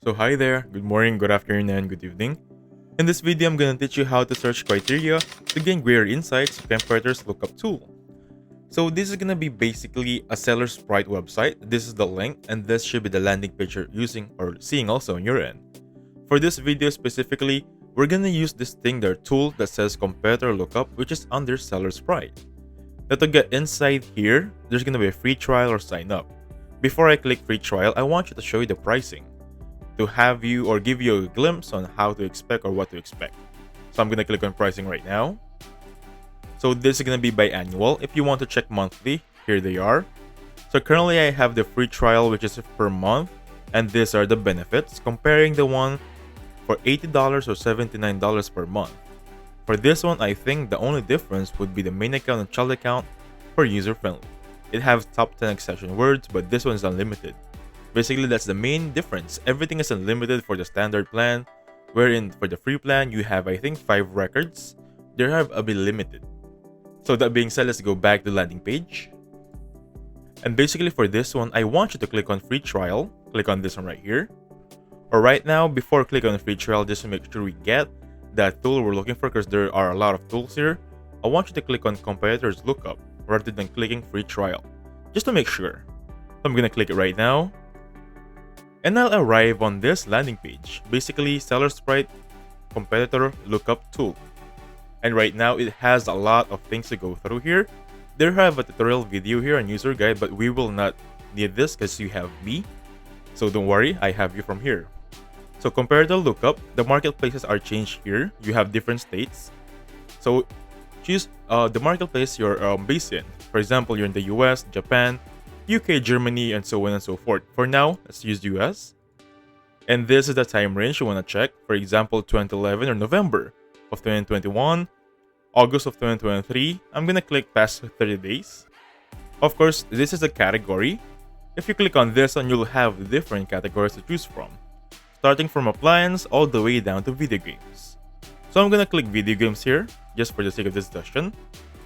So hi there, good morning, good afternoon, and good evening. In this video, I'm going to teach you how to search criteria to gain greater insights from competitors' lookup tool. So this is going to be basically a seller sprite website. This is the link, and this should be the landing page you're using or seeing also on your end. For this video specifically, we're going to use this thing, their tool that says competitor lookup, which is under seller sprite. Now to get inside here, there's going to be a free trial or sign up. Before I click free trial, I want you to show you the pricing, to have you or give you a glimpse on how to expect or what to expect. So I'm going to click on pricing right now. So this is going to be biannual. If you want to check monthly, here they are. So currently I have the free trial, which is per month, and these are the benefits, comparing the one for $80 or $79 per month. For this one, I think the only difference would be the main account and child account for user-friendly. It has top 10 exception words, but this one is unlimited. Basically, that's the main difference. Everything is unlimited for the standard plan, wherein for the free plan, you have, I think, 5 records. They have a bit limited. So that being said, let's go back to the landing page. And basically for this one, I want you to click on free trial. Click on this one right here. Or right now, before clicking on free trial, just to make sure we get that tool we're looking for, because there are a lot of tools here, I want you to click on competitors lookup rather than clicking free trial, just to make sure. So I'm gonna click it right now, and I'll arrive on this landing page, basically seller sprite competitor lookup tool. And right now it has a lot of things to go through here. They have a tutorial video here and user guide, but we will not need this because you have me. So don't worry, I have you from here. So compare the lookup, the marketplaces are changed here. You have different states. So choose the marketplace you're based in. For example, you're in the US, Japan, UK, Germany, and so on and so forth. For now, let's use US. And this is the time range you want to check. For example, 2011 or November of 2021, August of 2023. I'm going to click past 30 days. Of course, this is a category. If you click on this one, you'll have different categories to choose from, starting from appliance all the way down to video games. So I'm going to click video games here, just for the sake of this discussion,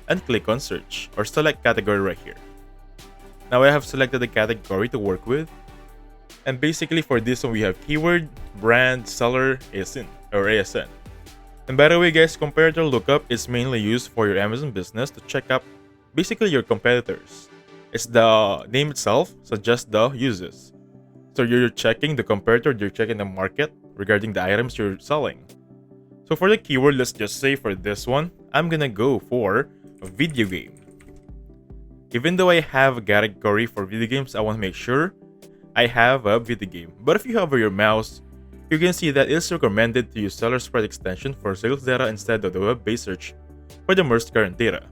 and click on search, or select category right here. Now I have selected the category to work with. And basically for this one, we have keyword, brand, seller, ASIN, or ASN. And by the way guys, competitor lookup is mainly used for your Amazon business to check up basically your competitors. It's the name itself suggests the uses. So you're checking the competitor, you're checking the market regarding the items you're selling. So for the keyword, let's just say for this one, I'm gonna go for a video game. Even though I have a category for video games, I want to make sure I have a video game. But if you hover your mouse, you can see that it's recommended to use seller sprite extension for sales data instead of the web-based search for the most current data.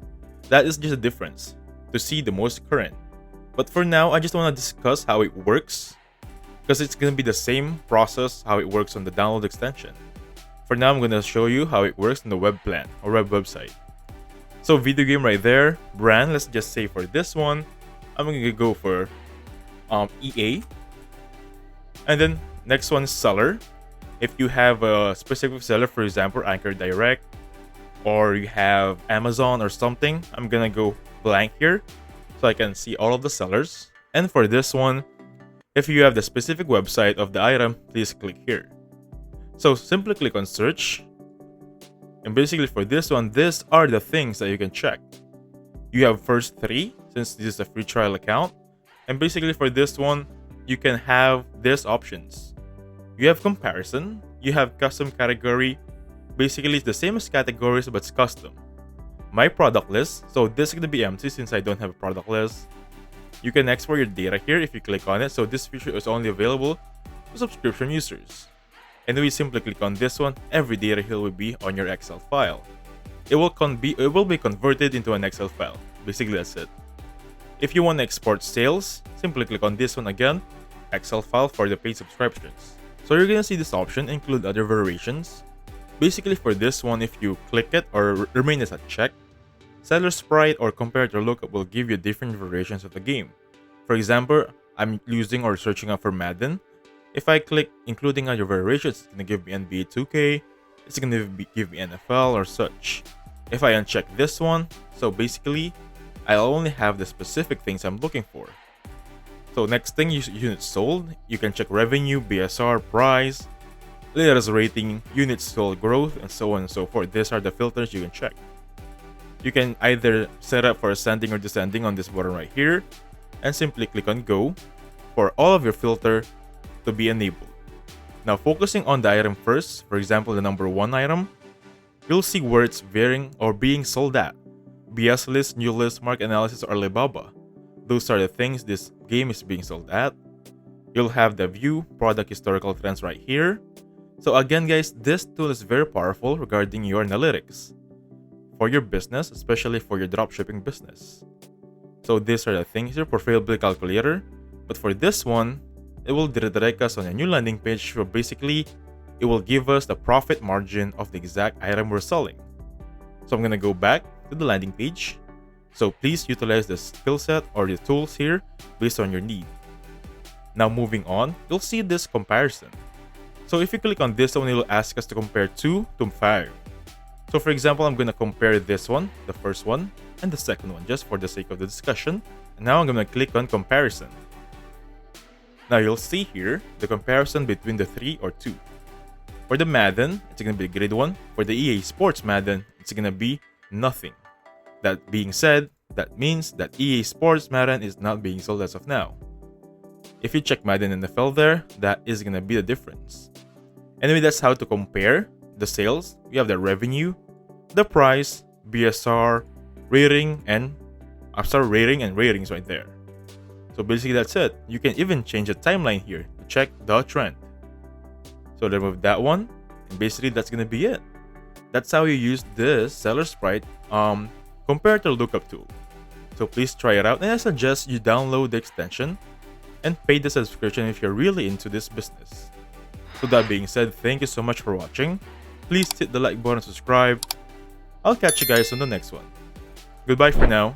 That is just a difference, to see the most current. But for now, I just want to discuss how it works, because it's going to be the same process how it works on the download extension. For now, I'm going to show you how it works in the web plan or web website. So video game right there, brand, let's just say for this one, I'm going to go for EA. And then next one is seller. If you have a specific seller, for example, Anchor Direct, or you have Amazon or something, I'm going to go blank here so I can see all of the sellers. And for this one, if you have the specific website of the item, please click here. So simply click on search. And basically for this one, these are the things that you can check. You have first 3, since this is a free trial account. And basically for this one, you can have these options. You have comparison, you have custom category. Basically it's the same as categories, but it's custom. My product list, so this is going to be empty since I don't have a product list. You can export your data here if you click on it. So this feature is only available to subscription users. And when you simply click on this one, every data here will be on your Excel file. It will be converted into an Excel file. Basically that's it. If you want to export sales, simply click on this one again, Excel file for the paid subscriptions. So you're going to see this option, include other variations. Basically for this one, if you click it or remain as a check, seller sprite or competitor lookup will give you different variations of the game. For example, I'm using or searching up for Madden. If I click including other variations, it's going to give me NBA 2K, it's going to give me NFL or such. If I uncheck this one, so basically, I'll only have the specific things I'm looking for. So So next thing, units sold. You can check revenue, BSR, price, latest rating, units sold growth, and so on and so forth. These are the filters you can check. You can either set up for ascending or descending on this button right here, and simply click on go for all of your filter to be enabled. Now focusing on the item first, for example the number 1 item, you'll see where it's varying or being sold at. BS list, new list, market analysis, or Alibaba. Those are the things this game is being sold at. You'll have the view, product historical trends right here. So again guys, this tool is very powerful regarding your analytics for your business, especially for your dropshipping business. So these are the things here, profitability calculator. But for this one, it will redirect us on a new landing page where basically it will give us the profit margin of the exact item we're selling. So I'm gonna go back to the landing page. So please utilize the skill set or the tools here based on your need. Now moving on, you'll see this comparison. So if you click on this one, it will ask us to compare 2 to 5. So for example, I'm gonna compare this one, the first one, and the second one, just for the sake of the discussion. And now I'm gonna click on comparison. Now you'll see here the comparison between the 3 or 2. For the Madden, it's gonna be the grade 1. For the EA Sports Madden, it's gonna be nothing. That being said, that means that EA Sports Madden is not being sold as of now. If you check Madden NFL there, that is gonna be the difference. Anyway, that's how to compare the sales. We have the revenue, the price, BSR, rating, and rating and ratings right there. So basically that's it. You can even change the timeline here to check the trend. So remove that one, and basically that's gonna be it. That's how you use this seller sprite compared to the Lookup tool. So please try it out, and I suggest you download the extension and pay the subscription if you're really into this business. So that being said, thank you so much for watching. Please hit the like button and subscribe. I'll catch you guys on the next one. Goodbye for now.